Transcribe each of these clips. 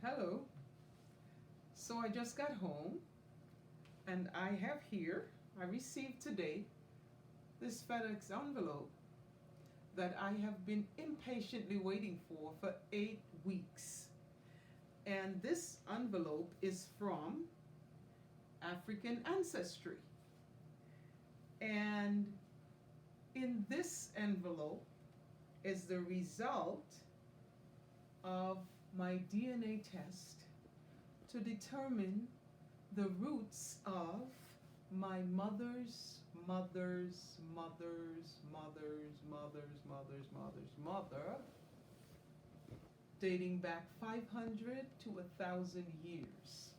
Hello. So I just got home and I have here, I received today this FedEx envelope that I have been impatiently waiting for 8 weeks. And this envelope is from African Ancestry. And in this envelope is the result of my DNA test to determine the roots of my mother's mother's mother's mother's mother's mother's mother's mother, dating back 500 to 1,000 years.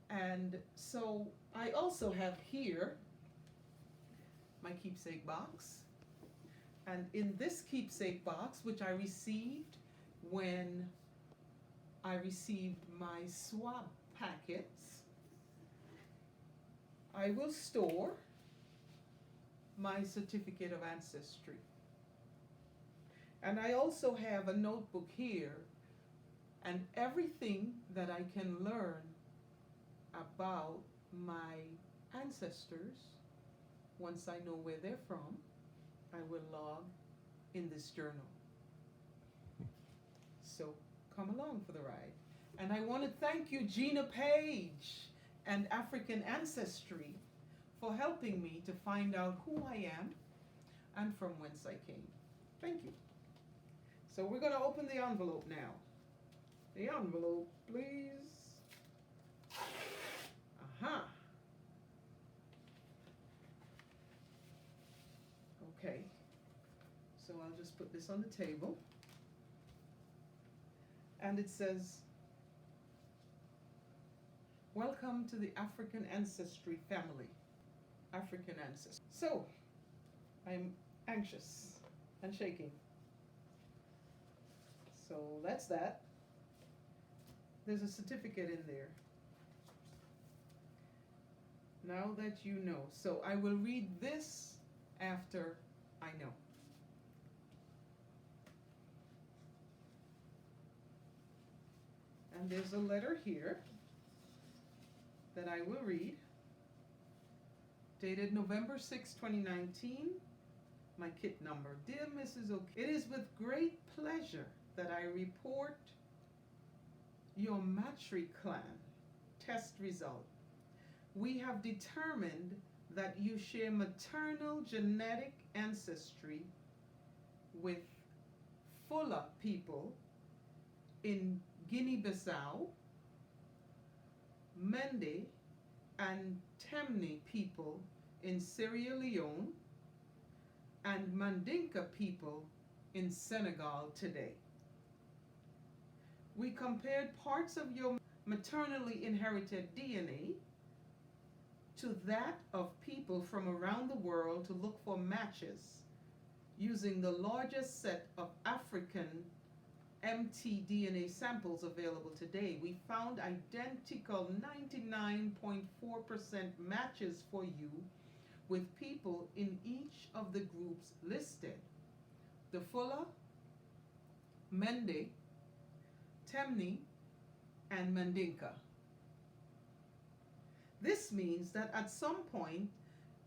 And so I also have here my keepsake box. And in this keepsake box, which I received when I received my swab packets, I will store my certificate of ancestry. And I also have a notebook here and everything that I can learn about my ancestors. Once I know where they're from, I will log in this journal. So come along for the ride. And I want to thank you, Gina Page and African Ancestry, for helping me to find out who I am and from whence I came. Thank you. So we're going to open the envelope now. The envelope, please. Aha. Okay. So I'll just put this on the table. And it says, "Welcome to the African Ancestry family." African Ancestry. So, I'm anxious and shaking. So that's that. There's a certificate in there. Now that you know. So I will read this after I know. And there's a letter here that I will read, dated November 6, 2019, my kit number. Dear Mrs. O, it is with great pleasure that I report your Matri clan test result. We have determined that you share maternal genetic ancestry with Fula people in Guinea-Bissau, Mende and Temne people in Sierra Leone, and Mandinka people in Senegal today. We compared parts of your maternally inherited DNA to that of people from around the world to look for matches using the largest set of African mtDNA samples available today. We found identical 99.4% matches for you with people in each of the groups listed: the Fula, Mende, Temne, and Mandinka. This means that at some point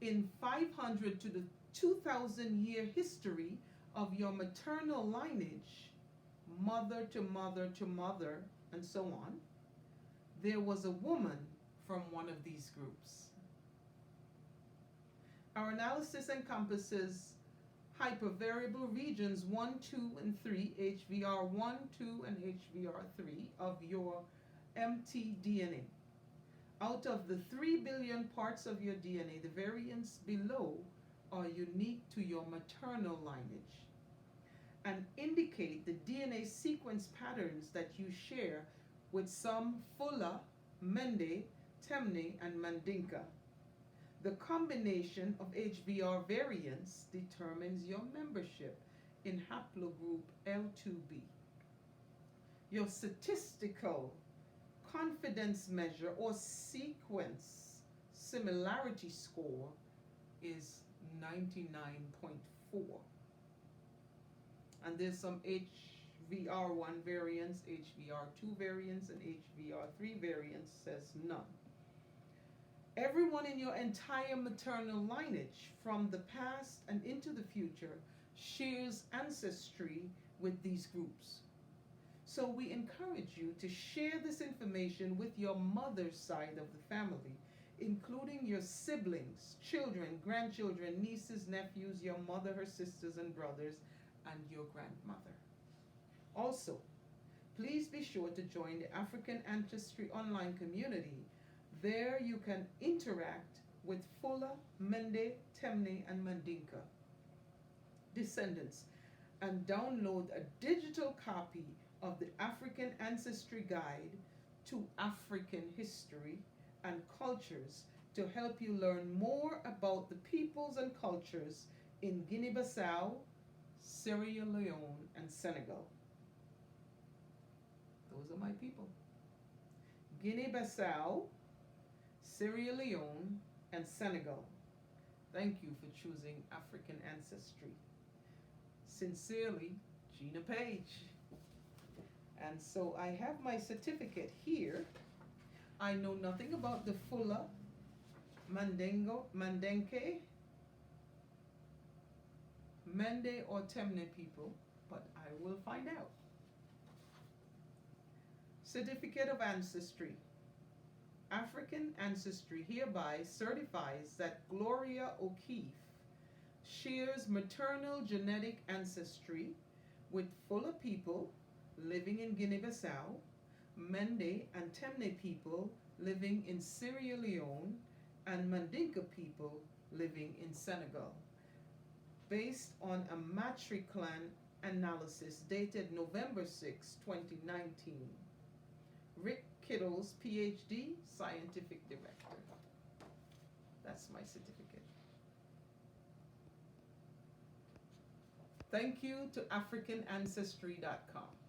in 500 to the 2,000 year history of your maternal lineage, mother to mother to mother, and so on, there was a woman from one of these groups. Our analysis encompasses hypervariable regions 1, 2, and 3, HVR1, 2, and HVR3 of your mtDNA. Out of the 3 billion parts of your DNA, the variants below are unique to your maternal lineage and indicate the DNA sequence patterns that you share with some Fula, Mende, Temne, and Mandinka. The combination of HVR variants determines your membership in haplogroup L2b. Your statistical confidence measure or sequence similarity score is 99.4. And there's some HVR1 variants, HVR2 variants, and HVR3 variants says none. Everyone in your entire maternal lineage, from the past and into the future, shares ancestry with these groups. So we encourage you to share this information with your mother's side of the family, including your siblings, children, grandchildren, nieces, nephews, your mother, her sisters and brothers, and your grandmother. Also, please be sure to join the African Ancestry online community. There you can interact with Fula, Mende, Temne, and Mandinka descendants and download a digital copy of the African Ancestry Guide to African History and Cultures to help you learn more about the peoples and cultures in Guinea-Bissau, Sierra Leone, and Senegal. Those are my people. Guinea-Bissau, Sierra Leone, and Senegal. Thank you for choosing African Ancestry. Sincerely, Gina Page. And so I have my certificate here. I know nothing about the Fula, Mandenke, Mende, or Temne people, but I will find out. Certificate of Ancestry. African Ancestry hereby certifies that Gloria O'Keeffe shares maternal genetic ancestry with Fula people living in Guinea-Bissau, Mende and Temne people living in Sierra Leone, and Mandinka people living in Senegal, based on a matriclan analysis dated November 6, 2019. Rick Kittles, PhD, Scientific Director. That's my certificate. Thank you to AfricanAncestry.com.